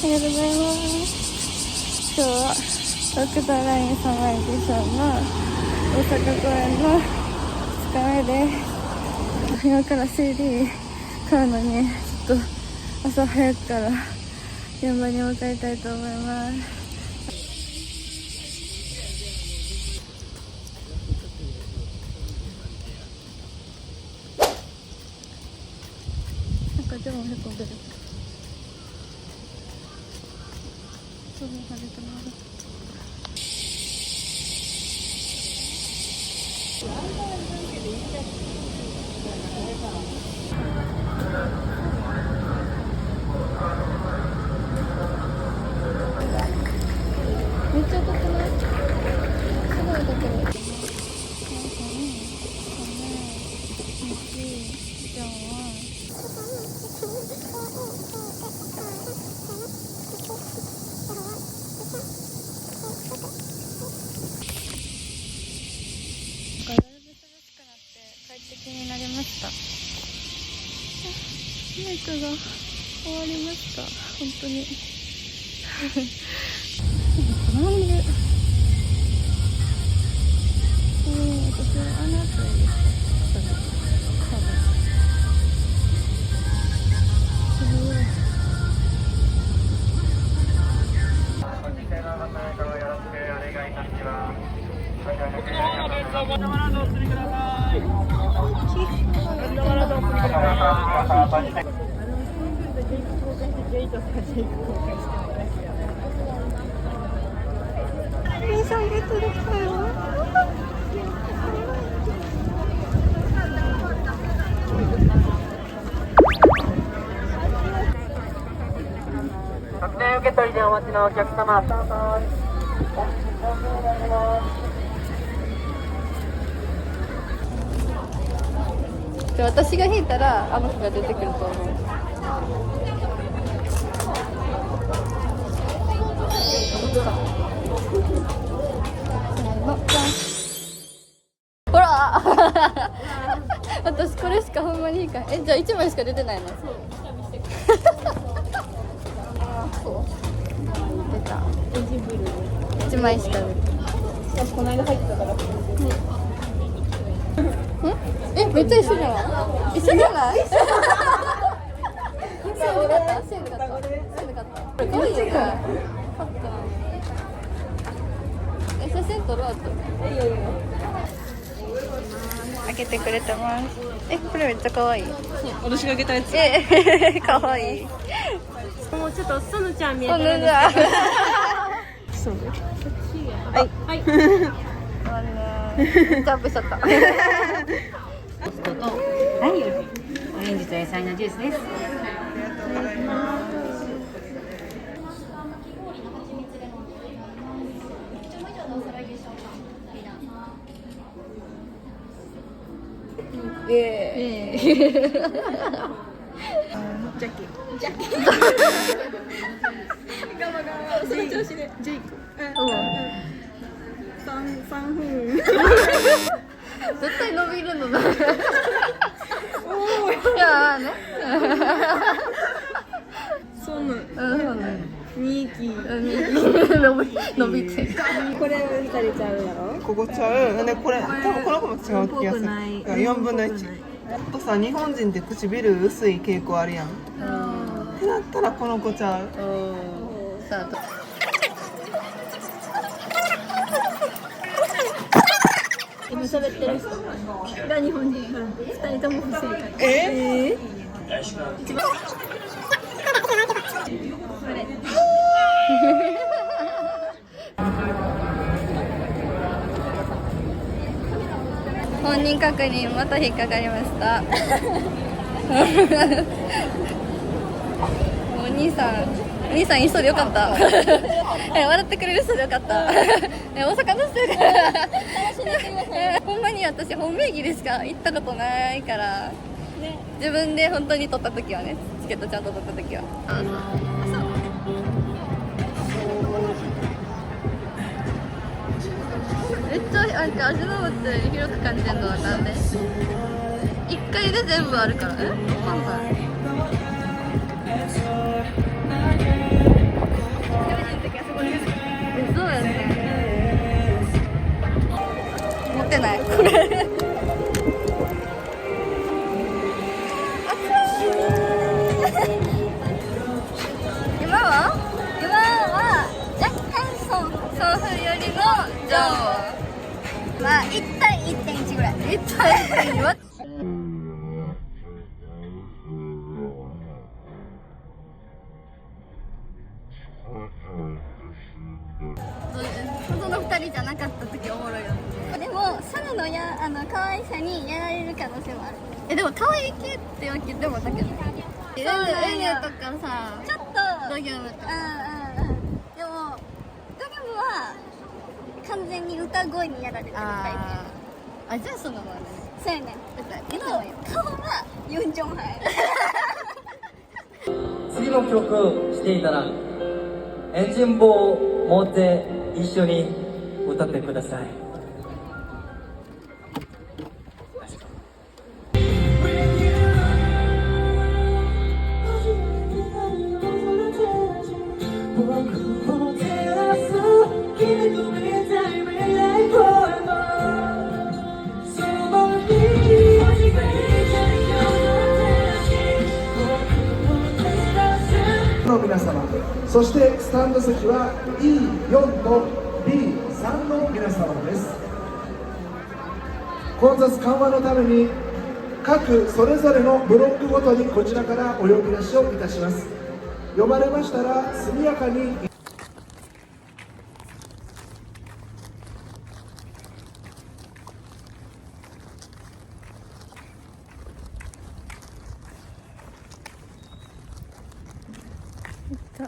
りがとうございます。今日はドクターラインサマーエディションの大阪公演の2日目です。今から CD 買うのにちょっと朝早くから現場に向かいたいと思います。なんかでもへこんでる。そうされてます。めっちゃ高くない？すごい高い。快適になりました。メイクが終わりました。本当になんで私あの後いいですか？多分すごい。皆さんありがとうございます。確定受け取りでお待ちのお客様、スタート。で私が引いたらあの子が出てくると思う。ほら私これしかほんまにいいか。じゃあ1枚しか出てないの？そう出た。1枚しか出てない。この間入ってたから。めっちゃ一緒じゃない？一緒じゃない？セール買った。セール買った。これ可愛いよね。買った。写真撮ろうと。いいよ。開けてくれてます。これめっちゃ可愛い。私が開けたやつ。可愛い。もうちょっとソヌちゃん見えてる。そう。はい。はい。ジャンプしちゃった。はい、オレンジと野菜のジュースです。ジャッキー。ガマガマ。その調子で。ジェイク。3分。絶対伸びるのだ。いやね。ソヌ。ミーキー。伸びて。これ打たれちゃうやろ。ここちゃう。でこれ多分この子も違う気がする。4分の1。とさ日本人って唇薄い傾向あるやん。ってなったらこの子ちゃう。さあ。今喋ってる人が日本人2人とも不正解。本人確認また引っかかりました。お兄さんいい人でよかった。笑ってくれる人でよかった。大阪の人がほんまに私本名義でしか行ったことないから、自分で本当に取った時はね、チケットちゃんと取った時はめっちゃなんか味の素より広く感じるのはなんで1回で全部あるから。わかんない。ないこれ今は若干送風よりの常温まあ1対 1.1 ぐらい1対 1.2 はその2人じゃなかった時おもろいよね。でもサルの可愛さにやられる可能性もある。でも可愛い系ってわけでもだけど、ウニとかさ、ちょっとドギョムとか、でもドギョムは完全に歌声にやられてるタイプ。じゃあそのままね。そうやねん。けど顔はユンジョンハイ。次の曲していたらエンジン棒を持って一緒に歌ってください。の皆様、そしてスタンド席は E4 と B3 の皆様です。混雑緩和のために各それぞれのブロックごとにこちらからお呼び出しをいたします。呼ばれましたら速やかにえっと